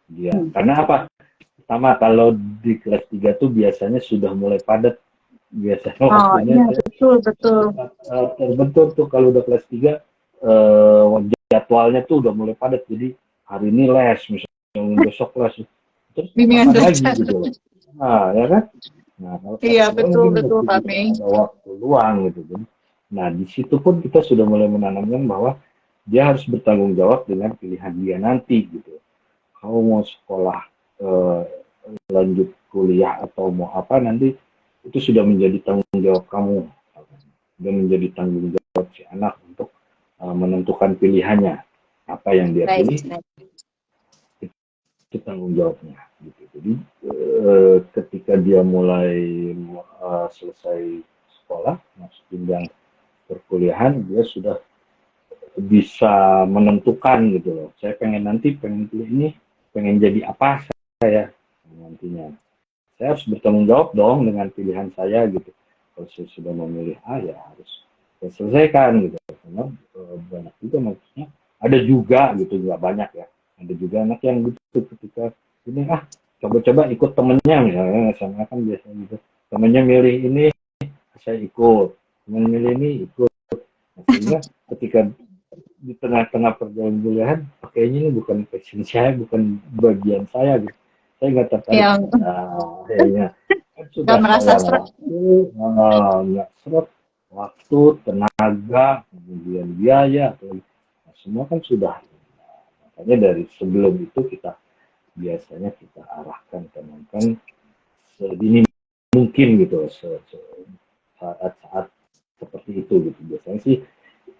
Speaker 2: Dia karena apa? Pertama kalau di kelas 3 tuh biasanya sudah mulai padat, biasanya
Speaker 1: Oh,
Speaker 2: waktunya
Speaker 1: iya,
Speaker 2: saya
Speaker 1: betul, betul.
Speaker 2: terbentur tuh kalau udah kelas 3 jadwalnya tuh udah mulai padat, jadi hari ini les misalnya, besok les, terus
Speaker 1: Bimbingan
Speaker 2: kapan lagi
Speaker 1: belajar.
Speaker 2: gitu loh. Nah ya kan, nah kalau kelas
Speaker 1: Iya,
Speaker 2: 2
Speaker 1: betul,
Speaker 2: mungkin
Speaker 1: betul,
Speaker 2: masih
Speaker 1: Pak
Speaker 2: bisa
Speaker 1: Mei.
Speaker 2: ada waktu luang gitu. Jadi nah di situ pun kita sudah mulai menanamkan bahwa dia harus bertanggung jawab dengan pilihan dia nanti gitu. Kamu mau sekolah eh, lanjut kuliah atau mau apa nanti, itu sudah menjadi tanggung jawab kamu dan menjadi tanggung jawab si anak untuk menentukan pilihannya, apa yang dia
Speaker 1: Baik,
Speaker 2: pilih
Speaker 1: baik.
Speaker 2: itu tanggung jawabnya gitu. Jadi ketika dia mulai selesai sekolah masuk jenjang perkuliahan, dia sudah bisa menentukan gitu loh, saya pengen pilih ini, pengen jadi apa saya nantinya. Saya harus bertanggung jawab dong dengan pilihan saya gitu. Kalau saya sudah memilih A ya harus saya selesaikan gitu. Karena banyak juga maksudnya, ada juga gitu, nggak banyak ya. Ada juga anak yang gitu ketika ini coba-coba ikut temennya misalnya, sama kan biasanya gitu. Temennya milih ini, saya ikut. Temen milih ini ikut. Nah, sehingga ketika di tengah-tengah perjalanan kayaknya ini bukan passion saya, bukan bagian saya gitu, saya nggak tertarik.
Speaker 1: Yang
Speaker 2: Nah kayaknya kan
Speaker 1: nggak
Speaker 2: sudah
Speaker 1: merasa
Speaker 2: sayang
Speaker 1: stres.
Speaker 2: waktu, nggak seret waktu, tenaga, kemudian biaya, nah, semua kan sudah. Nah, makanya dari sebelum itu kita biasanya kita arahkan teman-teman sedini mungkin gitu saat-saat seperti itu gitu. Biasanya sih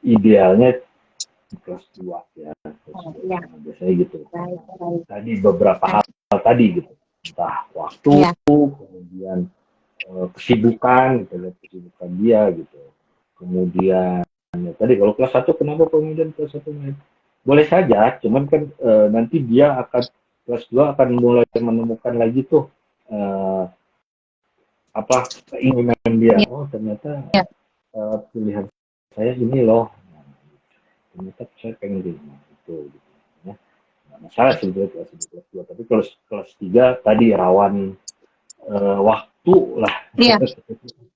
Speaker 2: idealnya di kelas 2 ya, kelas
Speaker 1: Oh,
Speaker 2: 2
Speaker 1: ya,
Speaker 2: SMA biasanya gitu.
Speaker 1: baik,
Speaker 2: Nah,
Speaker 1: baik.
Speaker 2: tadi beberapa hal tadi gitu, entah waktu,
Speaker 1: Ya,
Speaker 2: kemudian kesibukan gitu, kesibukan dia gitu. Kemudian ya, tadi kalau kelas 1 kenapa kemudian kelas 1 main? Boleh saja, cuman kan nanti dia akan kelas 2 akan mulai menemukan lagi tuh eh, apa keinginan dia.
Speaker 1: ya,
Speaker 2: Oh ternyata
Speaker 1: ya.
Speaker 2: pilihan saya ini loh. Nah, ternyata saya pengen di itu gitu ya. Nggak masalah sebetulnya kelas 2, tapi kalau kelas 3 tadi rawan waktu lah.
Speaker 1: Iya,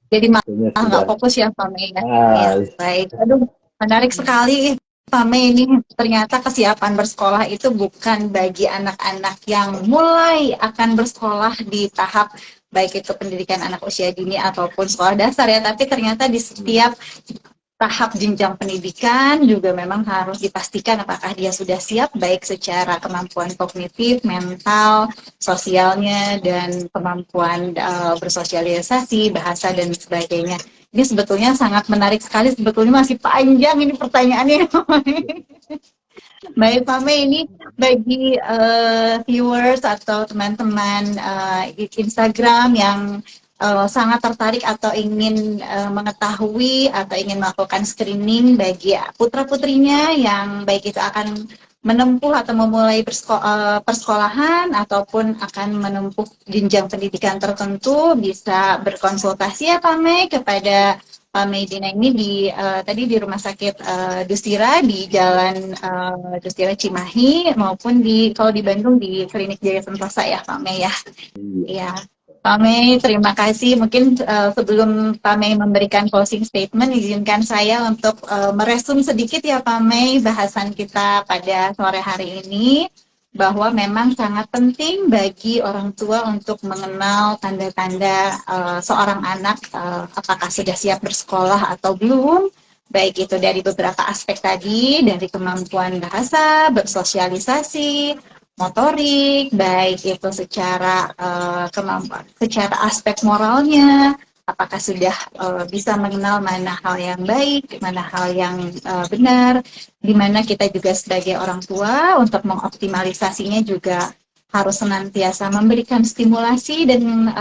Speaker 1: jadi
Speaker 2: Waktunya
Speaker 1: malah nggak
Speaker 2: sudah
Speaker 1: fokus ya, Pak Mei ya. Iya,
Speaker 2: ah,
Speaker 1: baik. Aduh, menarik sekali, Pak Mei ini. Ternyata kesiapan bersekolah itu bukan bagi anak-anak yang mulai akan bersekolah di tahap baik itu pendidikan anak usia dini ataupun sekolah dasar ya, tapi ternyata di setiap tahap jenjang pendidikan juga memang harus dipastikan apakah dia sudah siap baik secara kemampuan kognitif, mental, sosialnya, dan kemampuan bersosialisasi, bahasa, dan sebagainya. Ini sebetulnya sangat menarik sekali, sebetulnya masih panjang ini pertanyaannya. Baik, Pak Mei, ini bagi viewers atau teman-teman Instagram yang sangat tertarik atau ingin mengetahui atau ingin melakukan screening bagi putra-putrinya yang baik itu akan menempuh atau memulai persekolahan ataupun akan menempuh jenjang pendidikan tertentu, bisa berkonsultasi ya Pak Mei kepada Pak Medina ini tadi di Rumah Sakit Dustira di Jalan Dustira Cimahi maupun kalau di Bandung di Klinik Jaya Sentosa ya Pak Mei ya. Iya. Pak Mei, terima kasih. Mungkin sebelum Pak Mei memberikan closing statement, izinkan saya untuk meresum sedikit ya Pak Mei bahasan kita pada sore hari ini, bahwa memang sangat penting bagi orang tua untuk mengenal tanda-tanda seorang anak apakah sudah siap bersekolah atau belum, baik itu dari beberapa aspek tadi, dari kemampuan bahasa, bersosialisasi, motorik, baik itu secara kemampuan, secara aspek moralnya, apakah sudah bisa mengenal mana hal yang baik, mana hal yang benar, di mana kita juga sebagai orang tua untuk mengoptimalisasinya juga harus senantiasa memberikan stimulasi dan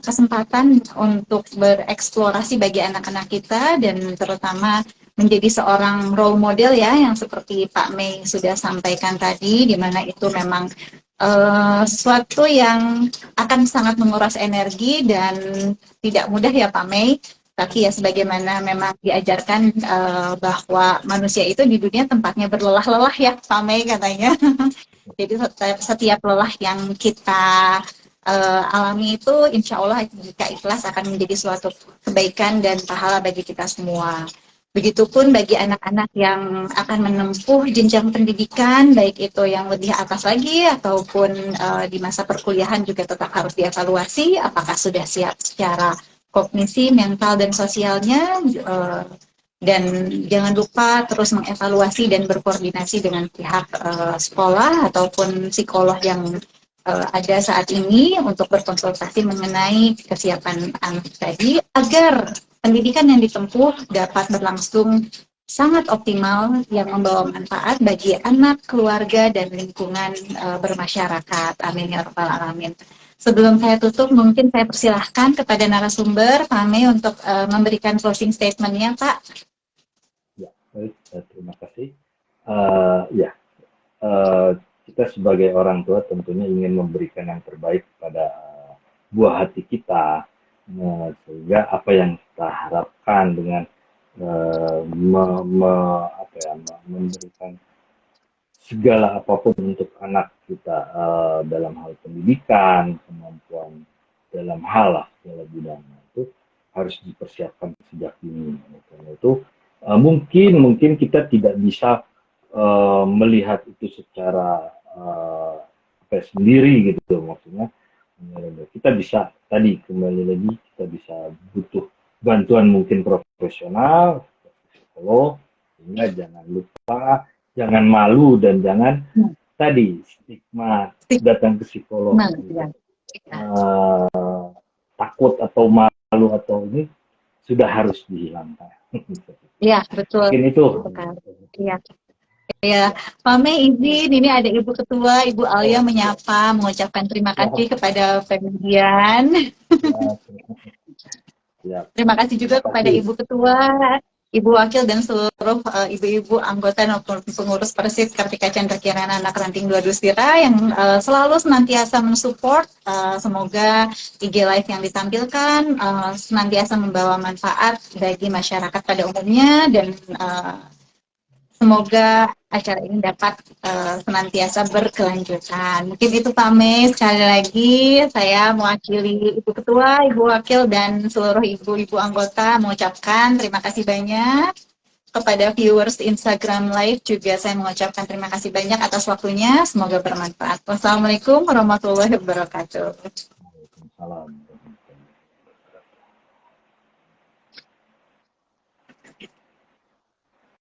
Speaker 1: kesempatan untuk bereksplorasi bagi anak-anak kita, dan terutama menjadi seorang role model ya, yang seperti Pak Mei sudah sampaikan tadi, di mana itu memang sesuatu yang akan sangat menguras energi dan tidak mudah ya Pak Mei. Tapi ya sebagaimana memang diajarkan bahwa manusia itu di dunia tempatnya berlelah-lelah ya Pak Mei katanya. Jadi setiap lelah yang kita alami itu insya Allah jika ikhlas akan menjadi suatu kebaikan dan pahala bagi kita semua. Begitupun bagi anak-anak yang akan menempuh jenjang pendidikan, baik itu yang lebih atas lagi ataupun di masa perkuliahan juga tetap harus dievaluasi apakah sudah siap secara kognisi, mental, dan sosialnya. Dan jangan lupa terus mengevaluasi dan berkoordinasi dengan pihak sekolah ataupun psikolog yang ada saat ini untuk berkonsultasi mengenai kesiapan anak tadi, agar pendidikan yang ditempuh dapat berlangsung sangat optimal yang membawa manfaat bagi anak, keluarga, dan lingkungan bermasyarakat. Amin ya rabbal alamin. Sebelum saya tutup, mungkin saya persilahkan kepada narasumber Pak Mei untuk memberikan closing statement-nya, Pak.
Speaker 2: Ya, baik, terima kasih. Kita sebagai orang tua tentunya ingin memberikan yang terbaik pada buah hati kita, sehingga apa yang kita harapkan dengan memberikan segala apapun untuk anak kita dalam hal pendidikan, kemampuan dalam hal segala bidangnya itu harus dipersiapkan sejak dini. Karena itu mungkin kita tidak bisa melihat itu secara sendiri gitu, maksudnya kita bisa tadi kembali lagi kita bisa butuh bantuan mungkin profesional, psikolog, sehingga jangan lupa, jangan malu dan jangan tadi stigma datang ke psikolog takut atau malu atau ini sudah harus dihilangkan.
Speaker 1: Iya betul.
Speaker 2: Mungkin itu.
Speaker 1: Iya. Ya, Pak Mei izin, ini ada Ibu Ketua, Ibu Alia menyapa, mengucapkan terima kasih kepada Pemedian. Terima kasih juga kepada Ibu Ketua, Ibu Wakil, dan seluruh ibu-ibu anggota maupun pengurus Persib Kartika Chandra Kirana Anak Ranting 2 Dustira yang selalu senantiasa mensupport. Semoga IG Live yang ditampilkan senantiasa membawa manfaat bagi masyarakat pada umumnya, dan semoga acara ini dapat senantiasa berkelanjutan. Mungkin itu Pak Mei, sekali lagi saya mewakili Ibu Ketua, Ibu Wakil, dan seluruh ibu-ibu anggota mengucapkan terima kasih banyak. Kepada viewers Instagram Live juga saya mengucapkan terima kasih banyak atas waktunya, semoga bermanfaat. Wassalamualaikum warahmatullahi wabarakatuh.
Speaker 2: Waalaikumsalam.